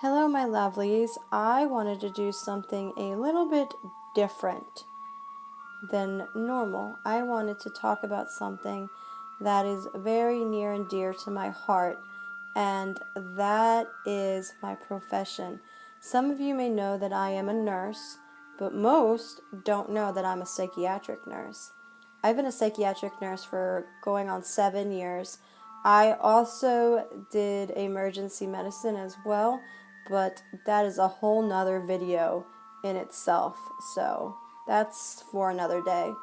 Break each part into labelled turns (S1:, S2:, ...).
S1: Hello, my lovelies. I wanted to do something a little bit different than normal. I wanted to talk about something that is very near and dear to my heart, and that is my profession. Some of you may know that I am a nurse, but most don't know that I'm a psychiatric nurse. I've been a psychiatric nurse for going on 7 years. I also did emergency medicine as well, but that is a whole nother video in itself, so that's for another day.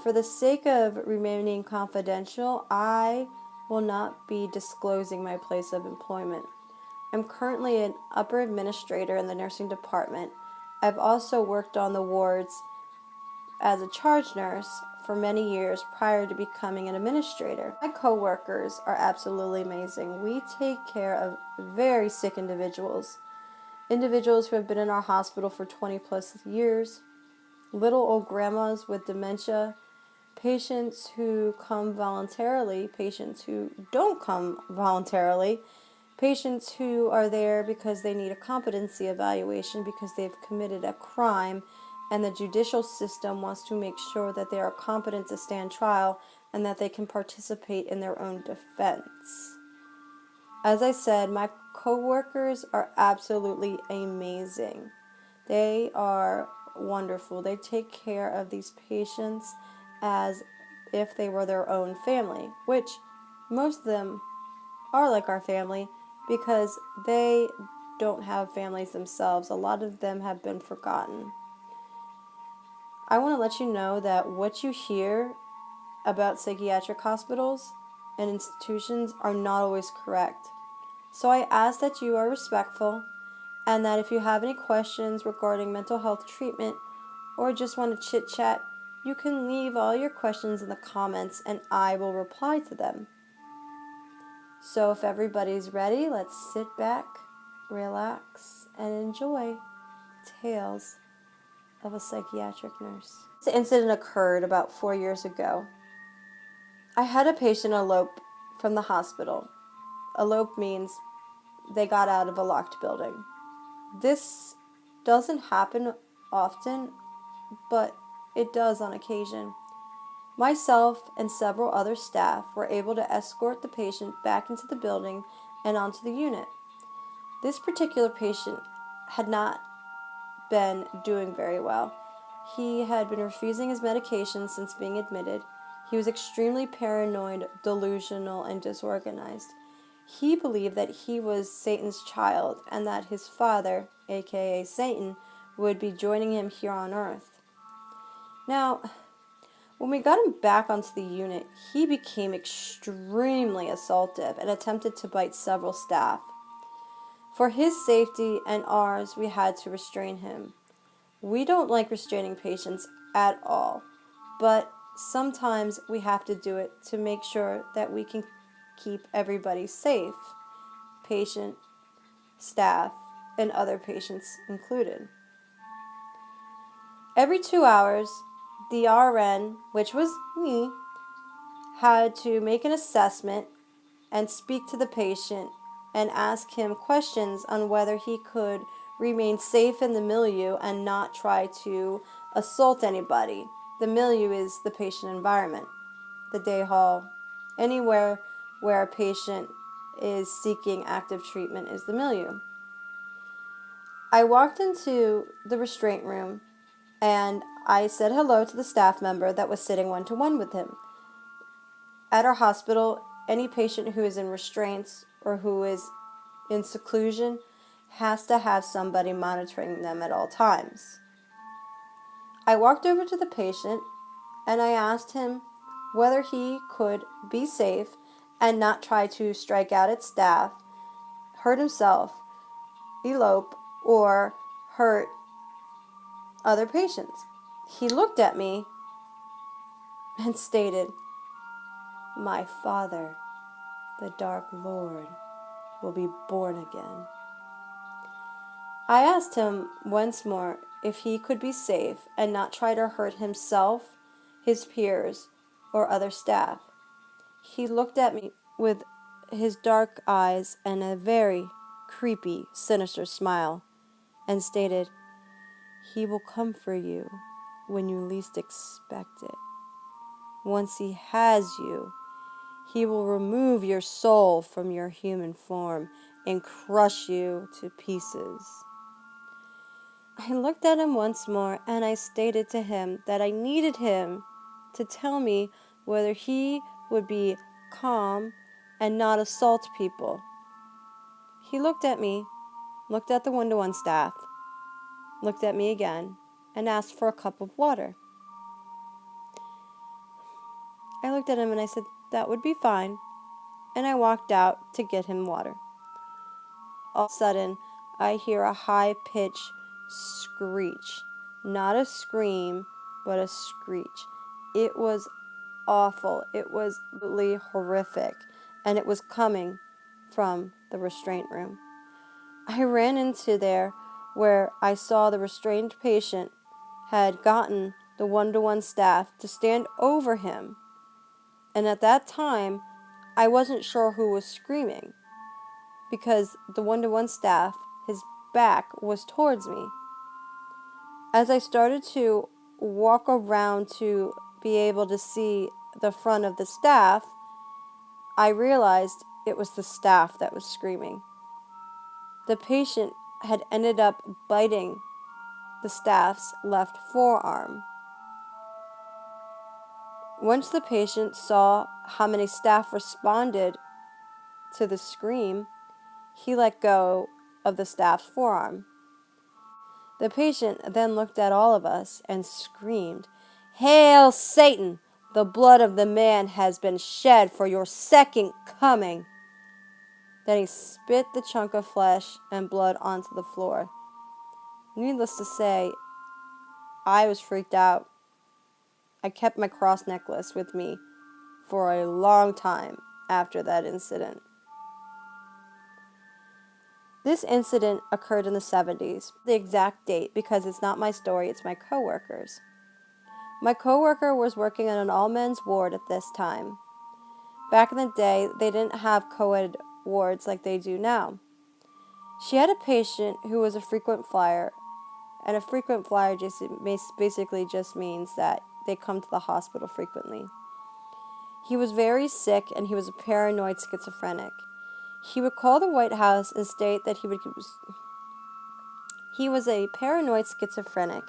S1: For the sake of remaining confidential, I will not be disclosing my place of employment. I'm currently an upper administrator in the nursing department. I've also worked on the wards as a charge nurse for many years prior to becoming an administrator. My coworkers are absolutely amazing. We take care of very sick individuals who have been in our hospital for 20 plus years, little old grandmas with dementia, patients who come voluntarily, patients who don't come voluntarily, patients who are there because they need a competency evaluation because they've committed a crime and the judicial system wants to make sure that they are competent to stand trial and that they can participate in their own defense. As I said, my coworkers are absolutely amazing. They are wonderful. They take care of these patients as if they were their own family, which most of them are like our family because they don't have families themselves. A lot of them have been forgotten. I want to let you know that what you hear about psychiatric hospitals and institutions are not always correct. So I ask that you are respectful and that if you have any questions regarding mental health treatment or just want to chit chat, you can leave all your questions in the comments and I will reply to them. So if everybody's ready, let's sit back, relax, and enjoy Tales of a Psychiatric Nurse. This incident occurred about 4 years ago. I had a patient elope from the hospital. Elope means they got out of a locked building. This doesn't happen often, but it does on occasion. Myself and several other staff were able to escort the patient back into the building and onto the unit. This particular patient had not been doing very well. He had been refusing his medication since being admitted. He was extremely paranoid, delusional, and disorganized. He believed that he was Satan's child and that his father, aka Satan, would be joining him here on earth. Now, when we got him back onto the unit, he became extremely assaultive and attempted to bite several staff. For his safety and ours, we had to restrain him. We don't like restraining patients at all, but sometimes we have to do it to make sure that we can keep everybody safe, patient, staff, and other patients included. Every 2 hours, the RN, which was me, had to make an assessment and speak to the patient and ask him questions on whether he could remain safe in the milieu and not try to assault anybody. The milieu is the patient environment, the day hall, anywhere where a patient is seeking active treatment is the milieu. I walked into the restraint room and I said hello to the staff member that was sitting one-to-one with him. At our hospital, any patient who is in restraints or who is in seclusion has to have somebody monitoring them at all times. I walked over to the patient and I asked him whether he could be safe and not try to strike out at staff, hurt himself, elope, or hurt other patients. He looked at me and stated, "My father, the Dark Lord, will be born again." I asked him once more if he could be safe and not try to hurt himself, his peers, or other staff. He looked at me with his dark eyes and a very creepy, sinister smile and stated, "He will come for you when you least expect it. Once he has you, he will remove your soul from your human form and crush you to pieces." I looked at him once more and I stated to him that I needed him to tell me whether he would be calm and not assault people. He looked at me, looked at the 1-to-1 staff, looked at me again, and asked for a cup of water. I looked at him and I said that would be fine, and I walked out to get him water. All of a sudden, I hear a high-pitched screech. Not a scream, but a screech. It was awful. It was really horrific, and it was coming from the restraint room. I ran into there where I saw the restrained patient had gotten the 1-to-1 staff to stand over him. And at that time, I wasn't sure who was screaming because the 1-to-1 staff, his back was towards me. As I started to walk around to be able to see the front of the staff, I realized it was the staff that was screaming. The patient had ended up biting the staff's left forearm. Once the patient saw how many staff responded to the scream, he let go of the staff's forearm. The patient then looked at all of us and screamed, "Hail Satan! The blood of the man has been shed for your second coming." Then he spit the chunk of flesh and blood onto the floor. Needless to say, I was freaked out. I kept my cross necklace with me for a long time after that incident. This incident occurred in the 70s, the exact date because it's not my story, it's my coworker's. My coworker was working in an all-men's ward at this time. Back in the day, they didn't have co-ed wards like they do now. She had a patient who was a frequent flyer, and a frequent flyer basically just means that they come to the hospital frequently. He was very sick and he was a paranoid schizophrenic. He would call the White House and state that he was a paranoid schizophrenic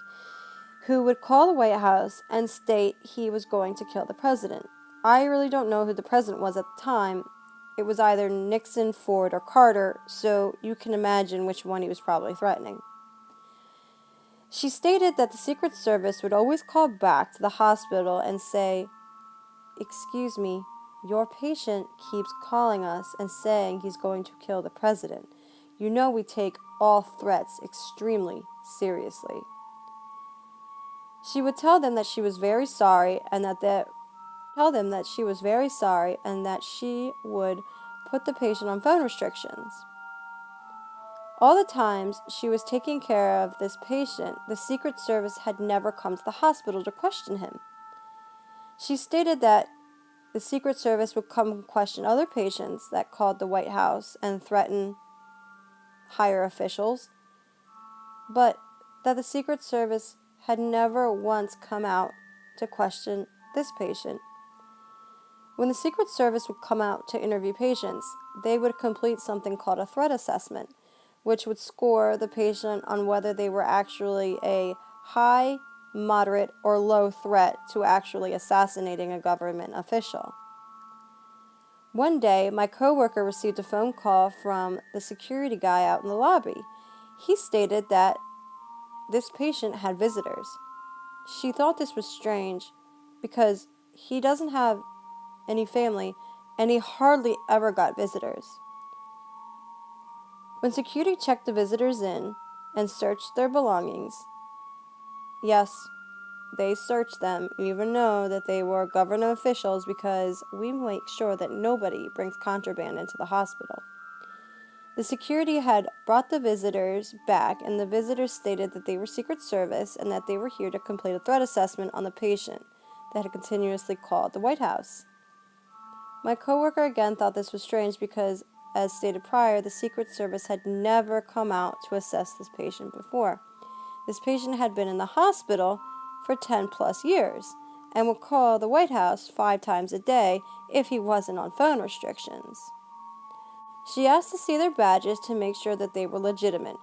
S1: who would call the White House and state he was going to kill the president. I really don't know who the president was at the time. It was either Nixon, Ford, or Carter, so you can imagine which one he was probably threatening. She stated that the Secret Service would always call back to the hospital and say, "Excuse me, your patient keeps calling us and saying he's going to kill the president. You know we take all threats extremely seriously." She would tell them that she was very sorry and that she would put the patient on phone restrictions. All the times she was taking care of this patient, the Secret Service had never come to the hospital to question him. She stated that the Secret Service would come and question other patients that called the White House and threaten higher officials, but that the Secret Service had never once come out to question this patient. When the Secret Service would come out to interview patients, they would complete something called a threat assessment, which would score the patient on whether they were actually a high, moderate, or low threat to actually assassinating a government official. One day, my coworker received a phone call from the security guy out in the lobby. He stated that this patient had visitors. She thought this was strange because he doesn't have any family and he hardly ever got visitors. When security checked the visitors in and searched their belongings, yes, they searched them, even though that they were government officials, because we make sure that nobody brings contraband into the hospital. The security had brought the visitors back, and the visitors stated that they were Secret Service and that they were here to complete a threat assessment on the patient that had continuously called the White House. My coworker again thought this was strange because as stated prior, the Secret Service had never come out to assess this patient before. This patient had been in the hospital for 10 plus years and would call the White House 5 times a day if he wasn't on phone restrictions. She asked to see their badges to make sure that they were legitimate.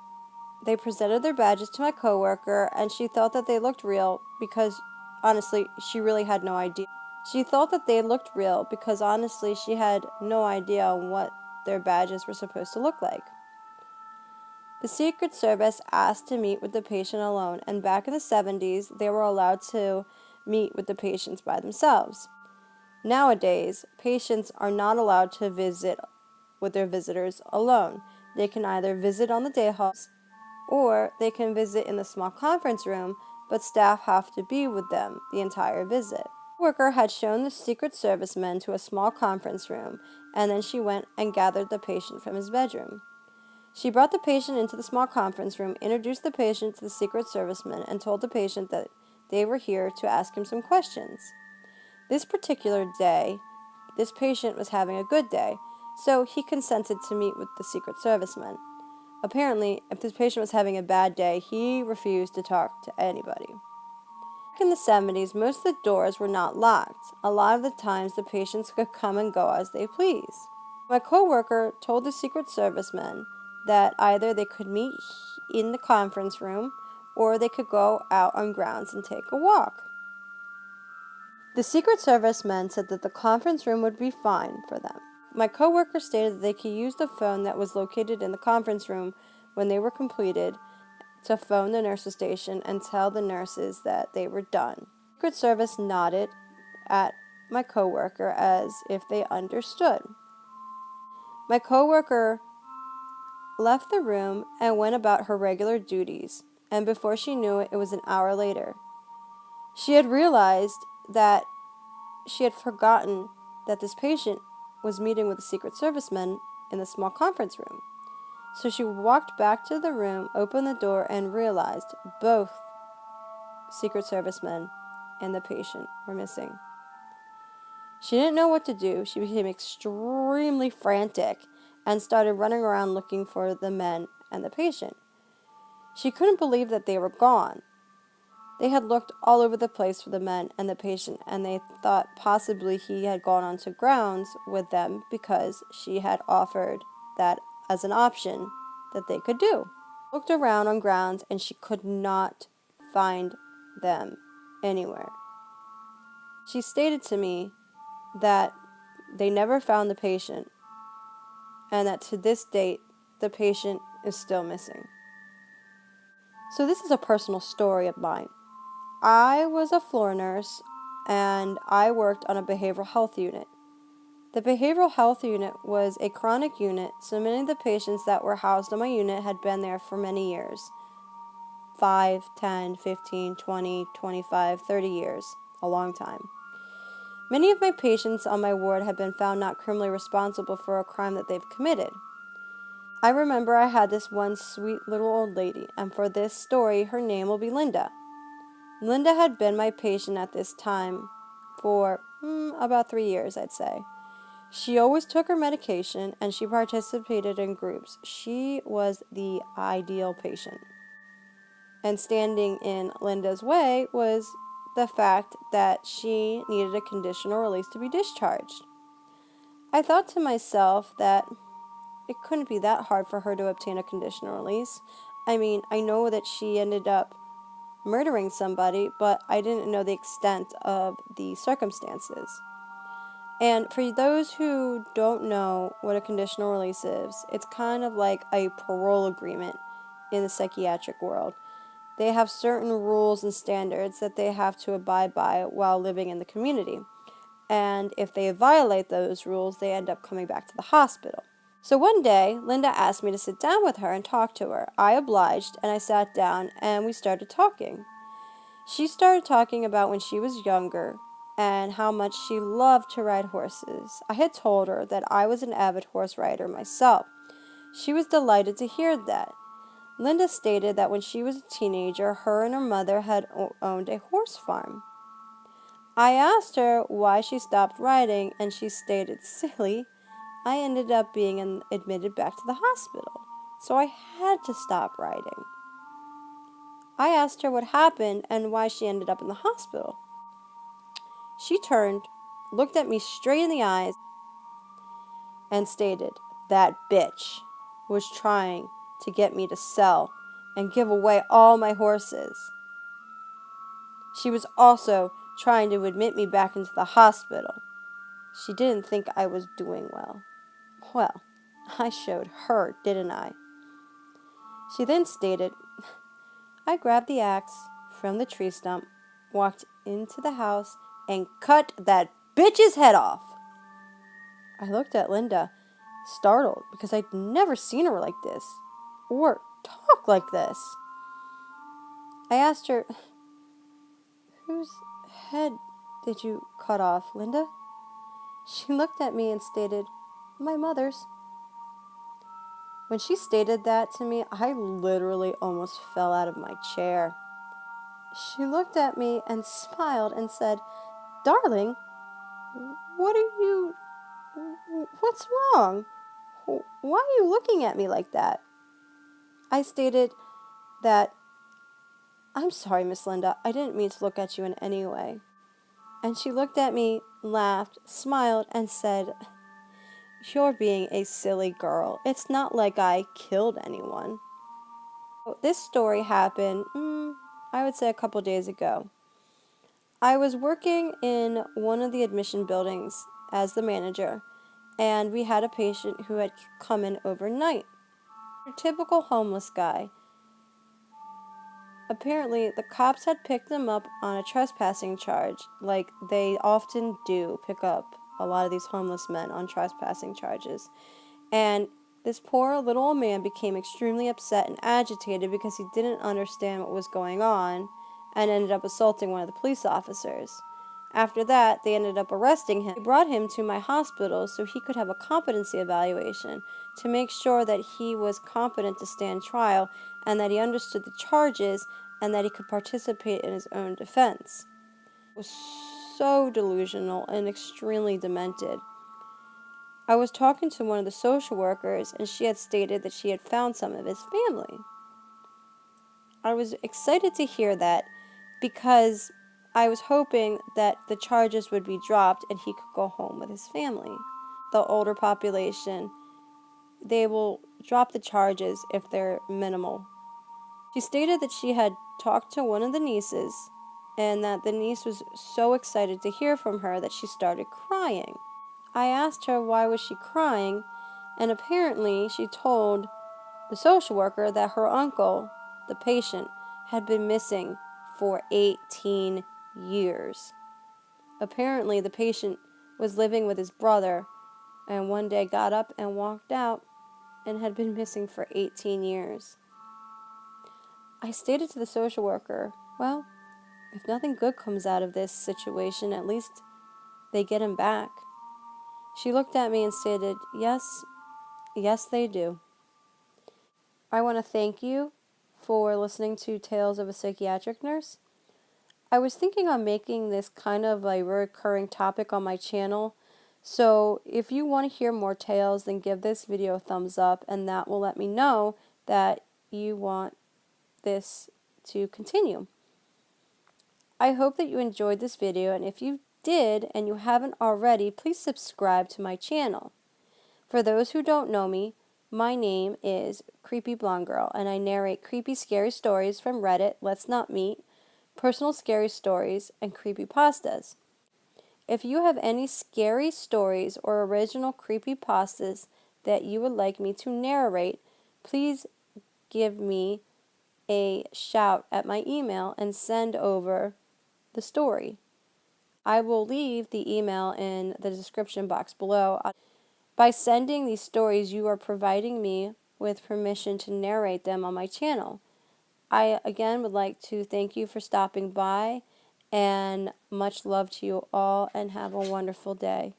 S1: They presented their badges to my coworker, and she thought that they looked real because, honestly, she really had no idea. She thought that they looked real because, honestly, she had no idea on what their badges were supposed to look like. The Secret Service asked to meet with the patient alone, and back in the 70s, they were allowed to meet with the patients by themselves. Nowadays, patients are not allowed to visit with their visitors alone. They can either visit on the day halls, or they can visit in the small conference room, but staff have to be with them the entire visit. The worker had shown the Secret Service men to a small conference room, and then she went and gathered the patient from his bedroom. She brought the patient into the small conference room, introduced the patient to the Secret Servicemen, and told the patient that they were here to ask him some questions. This particular day, this patient was having a good day, so he consented to meet with the Secret Servicemen. Apparently, if this patient was having a bad day, he refused to talk to anybody. Back in the 70s, most of the doors were not locked. A lot of the times, the patients could come and go as they please. My coworker told the Secret Servicemen that either they could meet in the conference room or they could go out on grounds and take a walk. The Secret Service men said that the conference room would be fine for them. My coworker stated that they could use the phone that was located in the conference room when they were completed to phone the nurses station and tell the nurses that they were done. The Secret Service nodded at my coworker as if they understood. My coworker left the room and went about her regular duties, and before she knew it, it was an hour later. She had realized that she had forgotten that this patient was meeting with the Secret Servicemen in the small conference room. So she walked back to the room, opened the door, and realized both Secret Servicemen and the patient were missing. She didn't know what to do. She became extremely frantic and started running around looking for the men and the patient. She couldn't believe that they were gone. They had looked all over the place for the men and the patient, and they thought possibly he had gone onto grounds with them because she had offered that as an option that they could do. Looked around on grounds, and she could not find them anywhere. She stated to me that they never found the patient, and that to this date, the patient is still missing. So this is a personal story of mine. I was a floor nurse, and I worked on a behavioral health unit. The behavioral health unit was a chronic unit, so many of the patients that were housed on my unit had been there for many years. 5, 10, 15, 20, 25, 30 years. A long time. Many of my patients on my ward had been found not criminally responsible for a crime that they've committed. I remember I had this one sweet little old lady, and for this story, her name will be Linda. Linda had been my patient at this time for about 3 years, I'd say. She always took her medication, and she participated in groups. She was the ideal patient. And standing in Linda's way was the fact that she needed a conditional release to be discharged. I thought to myself that it couldn't be that hard for her to obtain a conditional release. I mean, I know that she ended up murdering somebody, but I didn't know the extent of the circumstances. And for those who don't know what a conditional release is, it's kind of like a parole agreement in the psychiatric world. They have certain rules and standards that they have to abide by while living in the community. And if they violate those rules, they end up coming back to the hospital. So one day, Linda asked me to sit down with her and talk to her. I obliged, and I sat down, and we started talking. She started talking about when she was younger and how much she loved to ride horses. I had told her that I was an avid horse rider myself. She was delighted to hear that. Linda stated that when she was a teenager, her and her mother had owned a horse farm. I asked her why she stopped riding, and she stated, "Silly, I ended up being admitted back to the hospital, so I had to stop writing. I asked her what happened and why she ended up in the hospital. She turned, looked at me straight in the eyes, and stated, "That bitch was trying to get me to sell and give away all my horses. She was also trying to admit me back into the hospital. She didn't think I was doing well." Well, I showed her, didn't I? She then stated, "I grabbed the axe from the tree stump, walked into the house, and cut that bitch's head off." I looked at Linda, startled, because I'd never seen her like this, or talk like this. I asked her, "Whose head did you cut off, Linda?" She looked at me and stated, "My mother's." When she stated that to me, I literally almost fell out of my chair. She looked at me and smiled and said, "Darling, what's wrong? Why are you looking at me like that?" I stated that, "I'm sorry, Miss Linda, I didn't mean to look at you in any way." And she looked at me, laughed, smiled, and said, "You're being a silly girl. It's not like I killed anyone." This story happened, I would say a couple days ago. I was working in one of the admission buildings as the manager, and we had a patient who had come in overnight. A typical homeless guy. Apparently, the cops had picked him up on a trespassing charge, like they often do pick up a lot of these homeless men on trespassing charges. And this poor little old man became extremely upset and agitated because he didn't understand what was going on and ended up assaulting one of the police officers. After that, they ended up arresting him. They brought him to my hospital so he could have a competency evaluation to make sure that he was competent to stand trial and that he understood the charges and that he could participate in his own defense. It was so delusional and extremely demented. I was talking to one of the social workers, and she had stated that she had found some of his family. I was excited to hear that because I was hoping that the charges would be dropped and he could go home with his family. The older population, they will drop the charges if they're minimal. She stated that she had talked to one of the nieces and that the niece was so excited to hear from her that she started crying. I asked her why was she crying, and apparently she told the social worker that her uncle, the patient, had been missing for 18 years. Apparently the patient was living with his brother and one day got up and walked out and had been missing for 18 years. I stated to the social worker, well, if nothing good comes out of this situation, at least they get him back. She looked at me and stated, yes, they do. I want to thank you for listening to Tales of a Psychiatric Nurse. I was thinking on making this kind of a recurring topic on my channel, so if you want to hear more tales, then give this video a thumbs up, and that will let me know that you want this to continue. I hope that you enjoyed this video, and if you did and you haven't already, please subscribe to my channel. For those who don't know me, my name is CreepyBlondeGirl, and I narrate creepy, scary stories from Reddit, Let's Not Meet, personal scary stories, and creepypastas. If you have any scary stories or original creepypastas that you would like me to narrate, please give me a shout at my email and send over the story. I will leave the email in the description box below. By sending these stories, you are providing me with permission to narrate them on my channel. I again would like to thank you for stopping by, and much love to you all, and have a wonderful day.